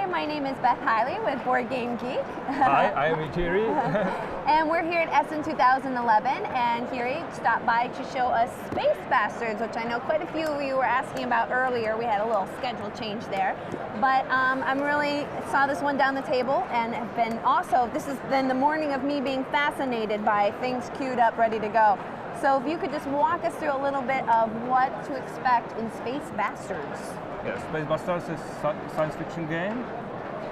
Hi, my name is Beth Hiley with BoardGameGeek. Hi, I am Ijiri. And we're here at Essen 2011, and Hiri stopped by to show us Space Bastards, which I know quite a few of you were asking about earlier. We had a little schedule change there. But I'm really saw this one down the table, and have been also, this has been the morning of me being fascinated by things queued up, ready to go. So if you could just walk us through a little bit of what to expect in Space Bastards. Yes, Space Bastards is a science fiction game.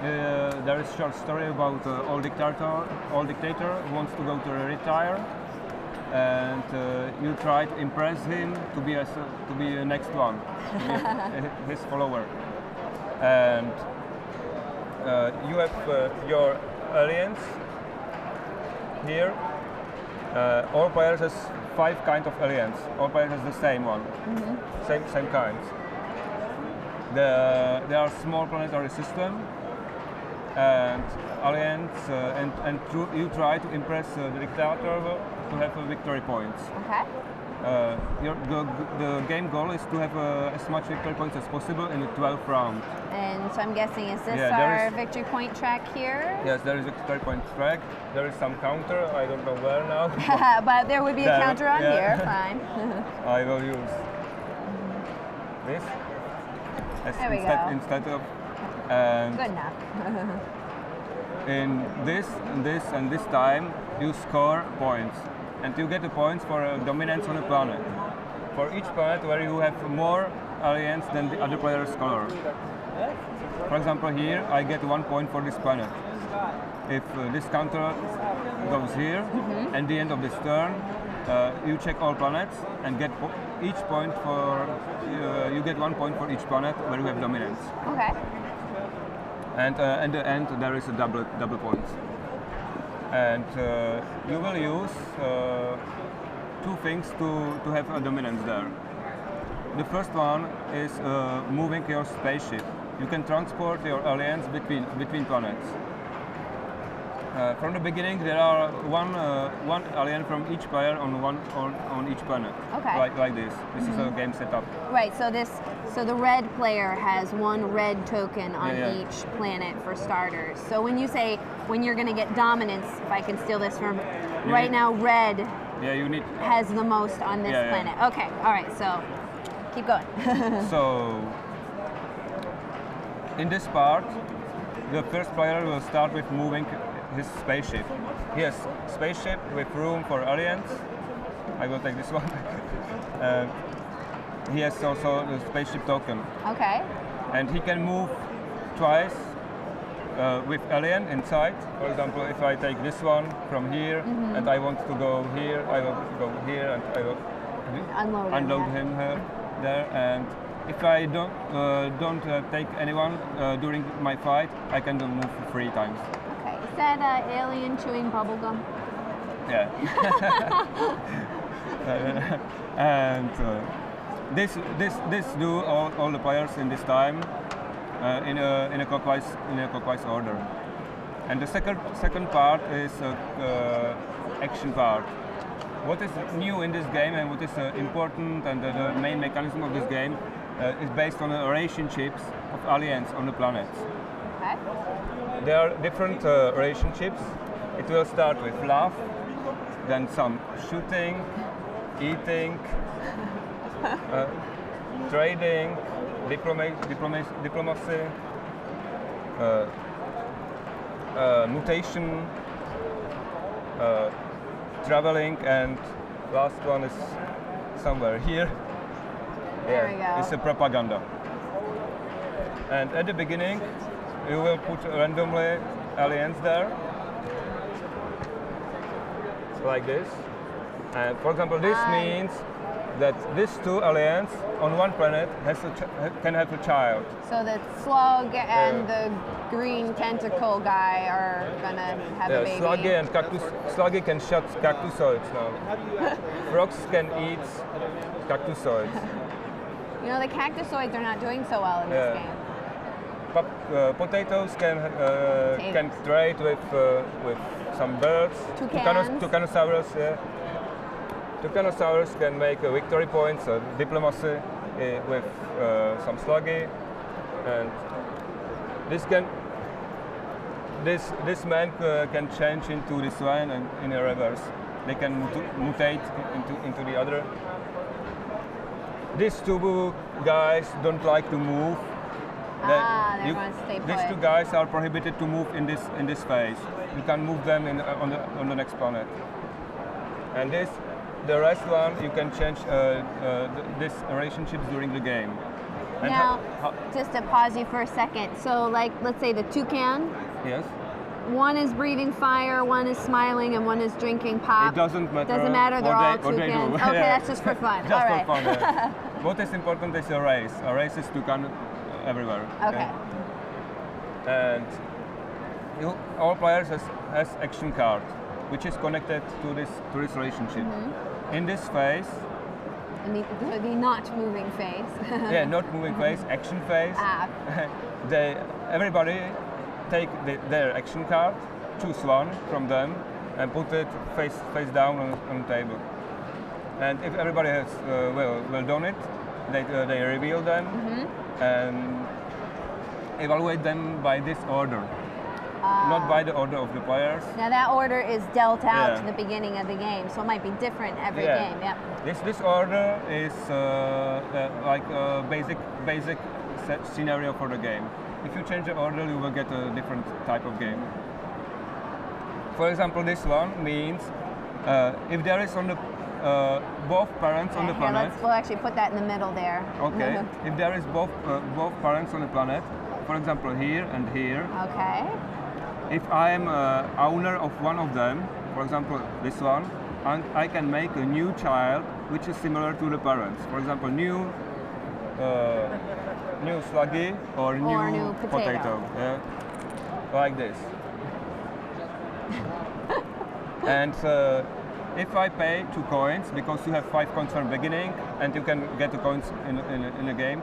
There is a short story about old dictator who wants to go to retire, and you try to impress him to be the next one, to be his follower. And you have your aliens here. All players has 5 kinds of aliens. All players has the same one, same kinds. There are small planetary system and aliens, and you try to impress the dictator to have victory points. Okay. The game goal is to have as much victory points as possible in the 12th round. And so I'm guessing, is this our victory point track here? Yes, there is a victory point track. There is some counter, I don't know where now. But there would be a counter on here, fine. I will use this instead of... Good enough. In this and this time, you score points. And you get the points for dominance on a planet. For each planet where you have more aliens than the other player's color. For example, here I get 1 point for this planet. If this counter goes here, at the end of this turn, you check all planets and get each point for you get 1 point for each planet where you have dominance. Okay. And at the end there is a double points. And you will use 2 things to have a dominance there. The first one is moving your spaceship. You can transport your aliens between planets. From the beginning, there are one alien from each player on each planet. Okay. Like this. This is a game setup. Right. So the red player has 1 red token on each planet for starters. So when you say when you're going to get dominance, if I can steal this from right now, red has the most on this planet. Okay. All right. So keep going. So in this part, the first player will start with moving his spaceship. He has spaceship with room for aliens. I will take this one. He has also the spaceship token. Okay. And he can move twice with alien inside. For example, if I take this one from here and I want to go here, I will go here and I will unload him there. And if I don't take anyone during my fight, I can move 3 times. Okay. Is that alien chewing bubblegum? Yeah. And this do all the players in this time in a clockwise order. And the second part is action part. What is new in this game and what is important and the main mechanism of this game is based on the relationships of aliens on the planets. Okay. There are different relationships. It will start with love, then some shooting, eating, trading, diplomacy, mutation, traveling, and last one is somewhere here. There we go. It's a propaganda. And at the beginning, you will put randomly aliens there, like this. And for example, this means that these 2 aliens on 1 planet can have a child. So the slug and the green tentacle guy are gonna have a baby. Sluggy can shot cactusoids now. Frogs can eat cactusoids. You know, the cactusoids are not doing so well in this game. Potatoes can trade with some birds. Tucanosaurus, Tucanosaurus can make victory points, diplomacy with some sluggy, and This man can change into this one and in a reverse. They can mutate into the other. These two guys don't like to move. They want to stay put. These two guys are prohibited to move in this phase. You can move them on the next planet. And the rest one you can change this relationships during the game. And now, just to pause you for a second. So, like, let's say the toucan. Yes. One is breathing fire, one is smiling, and one is drinking pop. It doesn't matter. Doesn't matter. They're all toucans. Okay, that's just for fun. Just for fun. Yeah. What is important is a race. A race is toucan everywhere. Okay. And all players has action card, which is connected to this relationship. In this phase. The not moving phase. Yeah, not moving phase, action phase. Everybody take their action card, choose one from them, and put it face down on the table. And if everybody has well done it, they reveal them and evaluate them by this order, not by the order of the players. Now that order is dealt out to the beginning of the game, so it might be different every game. Yeah. This order is like a basic set scenario for the game. If you change the order, you will get a different type of game. For example, this one means if there is on the both parents on the planet. We'll actually put that in the middle there. Okay. If there is both parents on the planet, for example here and here. Okay. If I am owner of one of them, for example this one, and I can make a new child which is similar to the parents. For example, new sluggy or new potato. Yeah, like this. And if I pay 2 coins, because you have 5 coins from the beginning, and you can get the coins in a game,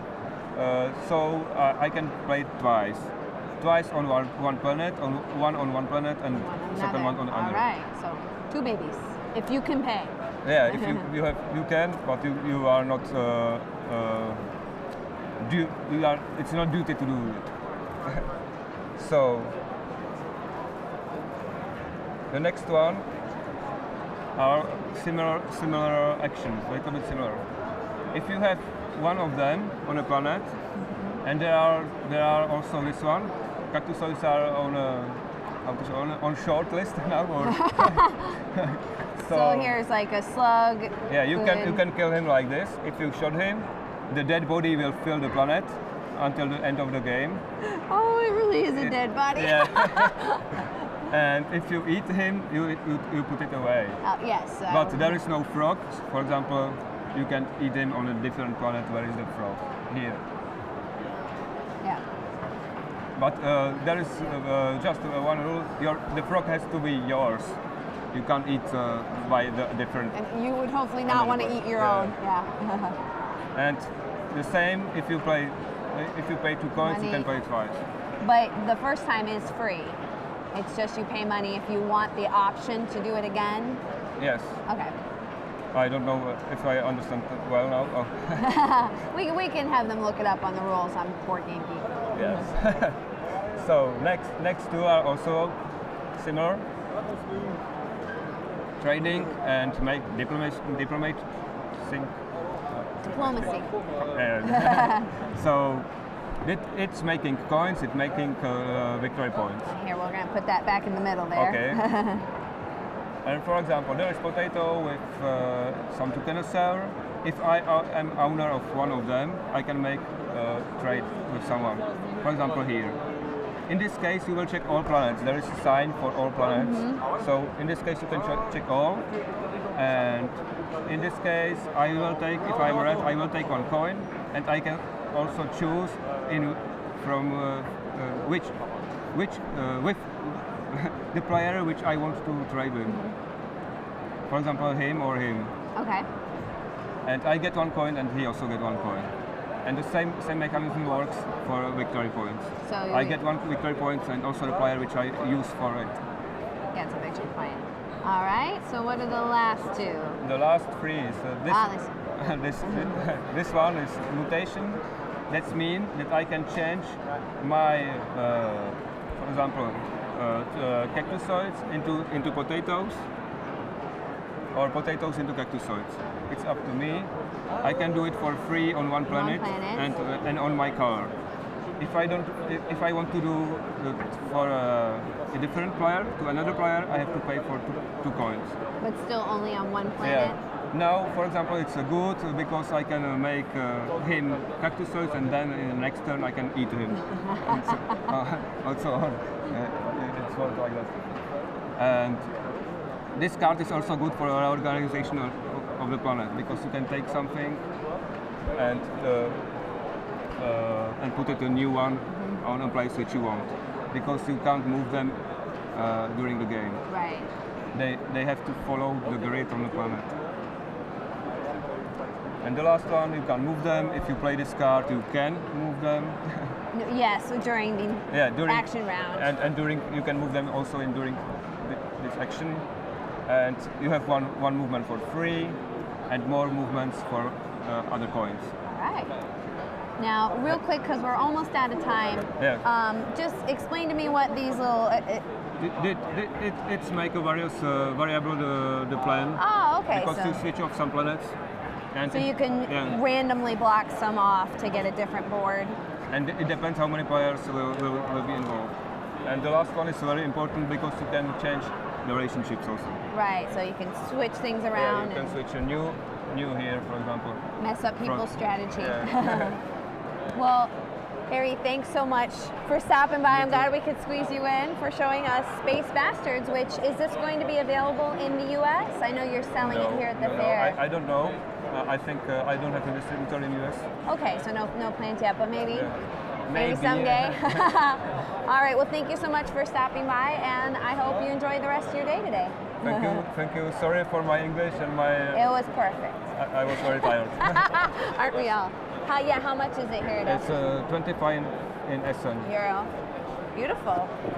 so I can play twice on one planet, one on one planet, and second one on another. All right, so 2 babies, if you can pay. Yeah, if you can, but you are not it's not duty to do it. So the next one are similar actions, a little bit similar. If you have one of them on a planet, and there are also this one, cactusoids are on short list now. Or so here's like a slug. Yeah, you can kill him like this. If you shot him, the dead body will fill the planet until the end of the game. Oh, it really is a dead body. Yeah. And if you eat him, you put it away. Yes. But there is no frog. For example, you can eat him on a different planet. Where is the frog? Here. Yeah. But there is just one rule. The frog has to be yours. You can't eat by the different. And you would hopefully not want to eat your own. Yeah. And the same if you pay 2 coins, you can play twice. But the first time is free. It's just you pay money if you want the option to do it again? Yes. Okay. I don't know if I understand well now. Oh. we can have them look it up on the rules on BoardGameGeek. Yes. So next 2 are also similar. Trading and make diplomacy. So it's making coins, it's making victory points. Here, we're going to put that back in the middle there. Okay. And for example, there is potato with some Tucanosaur. If I am owner of one of them, I can make a trade with someone. For example, here. In this case, you will check all planets. There is a sign for all planets. So in this case, you can check all. And in this case, I will take, if I'm red, I will take 1 coin, and I can also choose from with the player which I want to trade with. For example, him or him. Okay. And I get 1 coin, and he also get 1 coin. And the same mechanism works for victory points. So I get 1 victory points, and also the player which I use for it. Gets a victory point. All right. So what are the last 2? The last 3 is this. This one is mutation. That means that I can change my, for example, cactusoids into potatoes, or potatoes into cactusoids. It's up to me. I can do it for free on one planet, and on my car. If I want to do it for a different player to another player, I have to pay for two coins. But still only on one planet? Yeah. Now, for example, it's good because I can make him cactusoids, and then in the next turn I can eat him. Also, it's works like that. And this card is also good for our organization of the planet, because you can take something and put it a new one on a place which you want, because you can't move them during the game. Right. They have to follow the grid on the planet. And the last one, you can move them. If you play this card, you can move them. Yes, so during the action round. And during, you can move them also during this action. And you have one movement for free, and more movements for other coins. All right. Now, real quick, because we're almost out of time, just explain to me what these little... It's make a various variable the plan. Oh, okay. Because you switch off some planets. And so you can randomly block some off to get a different board. And it depends how many players will be involved. And the last one is very important because you can change the relationships also. Right, so you can switch things around. Yeah, you can switch a new here, for example. Mess up people's strategy. Yeah. Well, Harry, thanks so much for stopping by. I'm glad we could squeeze you in, for showing us Space Bastards, which, is this going to be available in the US? I know you're selling it here at the fair. I don't know. I think I don't have a distributor in the US. Okay, so no plans yet, but maybe Maybe someday. All right, well, thank you so much for stopping by, and I hope you enjoy the rest of your day today. Thank you. Sorry for my English and my... It was perfect. I was very tired. Aren't we all? How much is it here at Essen? It's 25 in Essen. Euro. Beautiful.